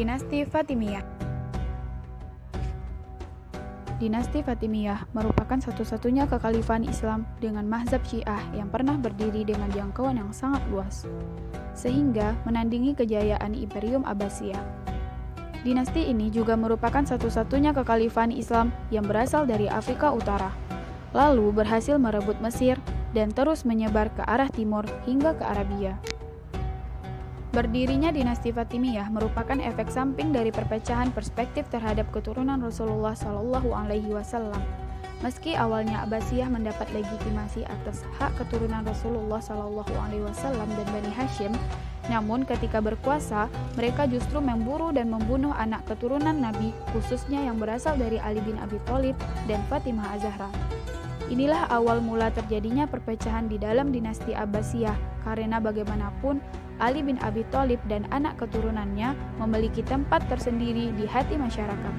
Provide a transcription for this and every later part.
Dinasti Fatimiyah. Dinasti Fatimiyah merupakan satu-satunya kekhalifahan Islam dengan mazhab Syiah yang pernah berdiri dengan jangkauan yang sangat luas, sehingga menandingi kejayaan Imperium Abbasiyah. Dinasti ini juga merupakan satu-satunya kekhalifahan Islam yang berasal dari Afrika Utara, lalu berhasil merebut Mesir dan terus menyebar ke arah timur hingga ke Arabia. Berdirinya dinasti Fatimiyah merupakan efek samping dari perpecahan perspektif terhadap keturunan Rasulullah SAW. Meski awalnya Abbasiyah mendapat legitimasi atas hak keturunan Rasulullah SAW dan Bani Hashim, namun ketika berkuasa, mereka justru memburu dan membunuh anak keturunan Nabi, khususnya yang berasal dari Ali bin Abi Thalib dan Fatimah Az-Zahra. Inilah awal mula terjadinya perpecahan di dalam dinasti Abbasiyah, karena bagaimanapun Ali bin Abi Thalib dan anak keturunannya memiliki tempat tersendiri di hati masyarakat.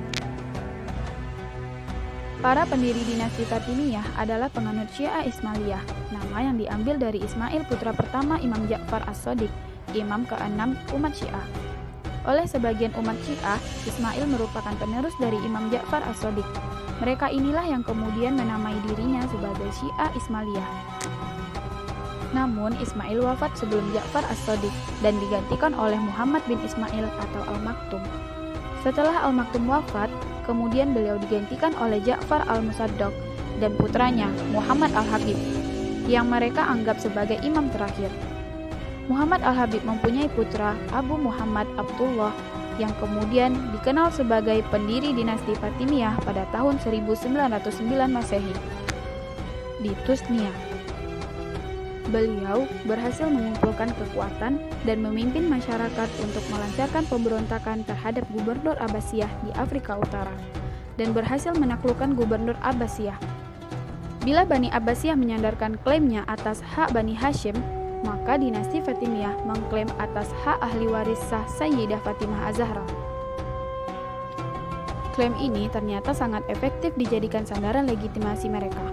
Para pendiri dinasti Fatimiyah adalah penganut Syiah Ismailiyah, nama yang diambil dari Ismail putra pertama Imam Ja'far As-Shadiq, imam ke-6 umat Syiah. Oleh sebagian umat Syiah, Ismail merupakan penerus dari Imam Ja'far As-Shadiq. Mereka inilah yang kemudian menamai dirinya sebagai Syiah Ismailiyah. Namun, Ismail wafat sebelum Ja'far As-Shadiq dan digantikan oleh Muhammad bin Ismail atau Al-Maktum. Setelah Al-Maktum wafat, kemudian beliau digantikan oleh Ja'far Al-Musaddaq dan putranya Muhammad Al-Habib, yang mereka anggap sebagai imam terakhir. Muhammad Al-Habib mempunyai putra Abu Muhammad Abdullah yang kemudian dikenal sebagai pendiri dinasti Fatimiyah pada tahun 1909 Masehi di Tusnia. Beliau berhasil mengumpulkan kekuatan dan memimpin masyarakat untuk melancarkan pemberontakan terhadap gubernur Abbasiyah di Afrika Utara dan berhasil menaklukkan gubernur Abbasiyah. Bila Bani Abbasiyah menyandarkan klaimnya atas hak Bani Hashim, maka dinasti Fatimiyah mengklaim atas hak ahli waris sah Sayyidah Fatimah Az-Zahra. Klaim ini ternyata sangat efektif dijadikan sandaran legitimasi mereka.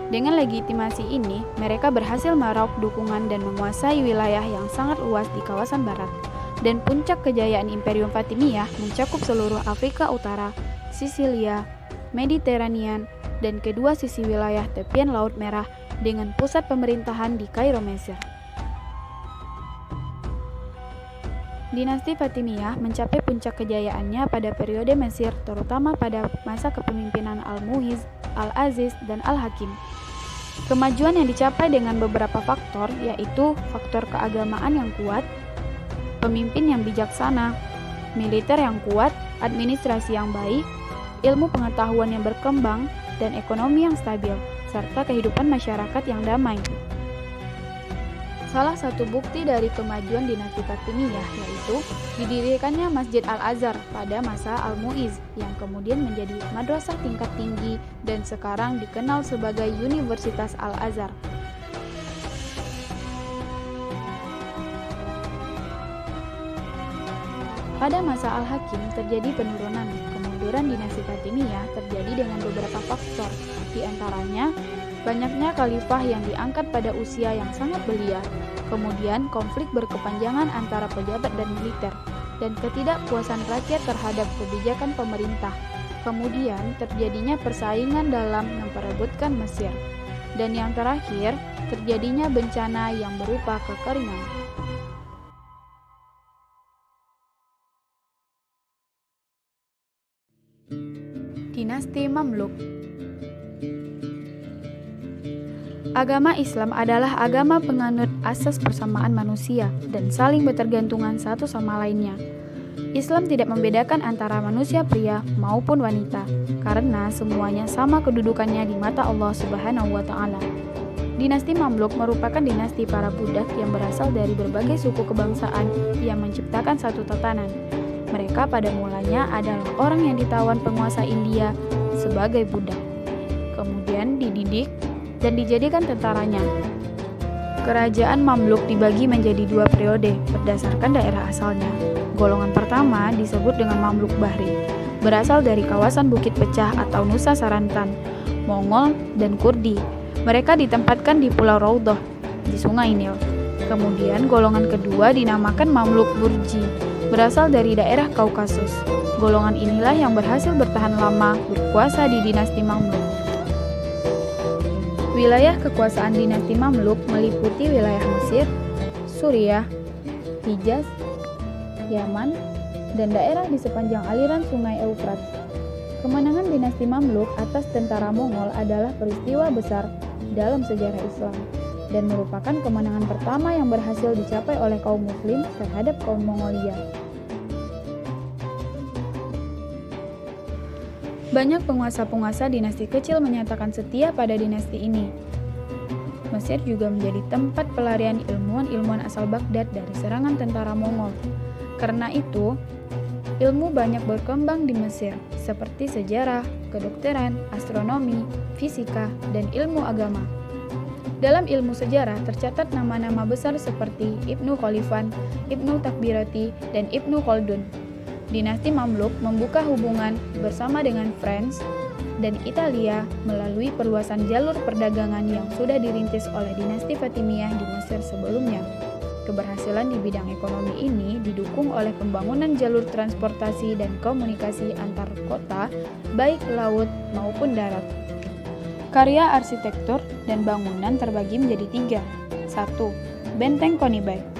Dengan legitimasi ini, mereka berhasil meraup dukungan dan menguasai wilayah yang sangat luas di kawasan barat. Dan puncak kejayaan Imperium Fatimiyah mencakup seluruh Afrika Utara, Sisilia, Mediterranean, dan kedua sisi wilayah tepian Laut Merah dengan pusat pemerintahan di Kairo, Mesir. Dinasti Fatimiyah mencapai puncak kejayaannya pada periode Mesir, terutama pada masa kepemimpinan Al-Mu'izz, Al-Aziz, dan Al-Hakim. Kemajuan yang dicapai dengan beberapa faktor, yaitu faktor keagamaan yang kuat, pemimpin yang bijaksana, militer yang kuat, administrasi yang baik, ilmu pengetahuan yang berkembang, dan ekonomi yang stabil, serta kehidupan masyarakat yang damai. Salah satu bukti dari kemajuan dinasti Fatimiyah yaitu didirikannya Masjid Al-Azhar pada masa Al-Mu'izz yang kemudian menjadi madrasah tingkat tinggi dan sekarang dikenal sebagai Universitas Al-Azhar. Pada masa Al-Hakim terjadi penurunan. Kemunduran dinasti Fatimiyah terjadi dengan beberapa faktor, di antaranya banyaknya khalifah yang diangkat pada usia yang sangat belia, kemudian konflik berkepanjangan antara pejabat dan militer, dan ketidakpuasan rakyat terhadap kebijakan pemerintah. Kemudian terjadinya persaingan dalam memperebutkan Mesir. Dan yang terakhir, terjadinya bencana yang berupa kekeringan. Dinasti Mamluk. Agama Islam adalah agama penganut asas persamaan manusia dan saling bertergantungan satu sama lainnya. Islam tidak membedakan antara manusia pria maupun wanita, karena semuanya sama kedudukannya di mata Allah Subhanahu wa Ta'ala. Dinasti Mamluk merupakan dinasti para budak yang berasal dari berbagai suku kebangsaan yang menciptakan satu tatanan. Mereka pada mulanya adalah orang yang ditawan penguasa India sebagai budak, kemudian dididik dan dijadikan tentaranya. Kerajaan Mamluk dibagi menjadi dua periode berdasarkan daerah asalnya. Golongan pertama disebut dengan Mamluk Bahri, berasal dari kawasan Bukit Pecah atau Nusa Sarantan, Mongol, dan Kurdi. Mereka ditempatkan di Pulau Raudhah di Sungai Nil. Kemudian golongan kedua dinamakan Mamluk Burji, berasal dari daerah Kaukasus. Golongan inilah yang berhasil bertahan lama berkuasa di dinasti Mamluk. Wilayah kekuasaan dinasti Mamluk meliputi wilayah Mesir, Suriah, Hijaz, Yaman, dan daerah di sepanjang aliran sungai Eufrat. Kemenangan dinasti Mamluk atas tentara Mongol adalah peristiwa besar dalam sejarah Islam dan merupakan kemenangan pertama yang berhasil dicapai oleh kaum muslim terhadap kaum Mongolia. Banyak penguasa-penguasa dinasti kecil menyatakan setia pada dinasti ini. Mesir juga menjadi tempat pelarian ilmuwan-ilmuwan asal Baghdad dari serangan tentara Mongol. Karena itu, ilmu banyak berkembang di Mesir, seperti sejarah, kedokteran, astronomi, fisika, dan ilmu agama. Dalam ilmu sejarah tercatat nama-nama besar seperti Ibnu Khalifan, Ibnu Takbirati, dan Ibnu Khaldun. Dinasti Mamluk membuka hubungan bersama dengan France dan Italia melalui perluasan jalur perdagangan yang sudah dirintis oleh dinasti Fatimiyah di Mesir sebelumnya. Keberhasilan di bidang ekonomi ini didukung oleh pembangunan jalur transportasi dan komunikasi antar kota, baik laut maupun darat. Karya arsitektur dan bangunan terbagi menjadi 3. 1. Benteng Konibai,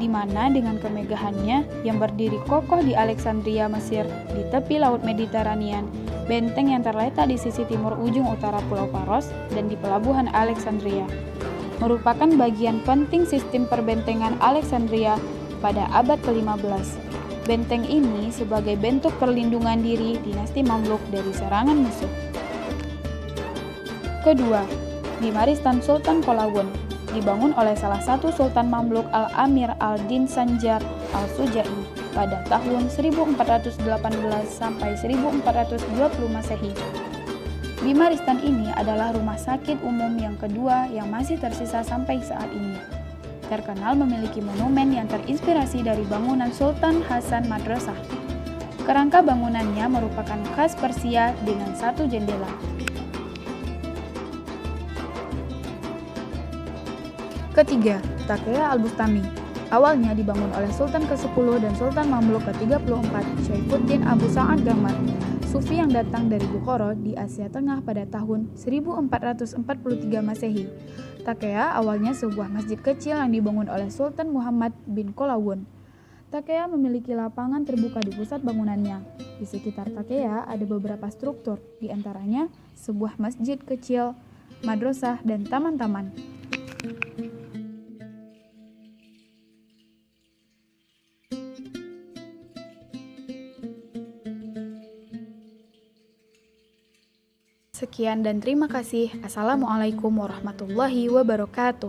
di mana dengan kemegahannya yang berdiri kokoh di Alexandria, Mesir, di tepi Laut Mediterania, benteng yang terletak di sisi timur ujung utara Pulau Paros dan di pelabuhan Alexandria, merupakan bagian penting sistem perbentengan Alexandria pada abad ke-15. Benteng ini sebagai bentuk perlindungan diri dinasti Mamluk dari serangan musuh. Kedua, Bimaristan Sultan Qalawun, dibangun oleh salah satu Sultan Mamluk Al-Amir Al-Din Sanjar Al-Sujai pada tahun 1418 sampai 1420 Masehi. Bimaristan ini adalah rumah sakit umum yang kedua yang masih tersisa sampai saat ini. Terkenal memiliki monumen yang terinspirasi dari bangunan Sultan Hasan Madrasah. Kerangka bangunannya merupakan khas Persia dengan 1 jendela. Ketiga, Taqiyya Al-Bustami. Awalnya dibangun oleh Sultan ke-10 dan Sultan Mamluk ke-34, Syaifuddin Abu Sa'ad Dammar, Sufi yang datang dari Bukhara di Asia Tengah pada tahun 1443 Masehi. Taqiyya awalnya sebuah masjid kecil yang dibangun oleh Sultan Muhammad bin Qalawun. Taqiyya memiliki lapangan terbuka di pusat bangunannya. Di sekitar Taqiyya ada beberapa struktur, di antaranya sebuah masjid kecil, madrasah, dan taman-taman. Sekian dan terima kasih. Assalamualaikum warahmatullahi wabarakatuh.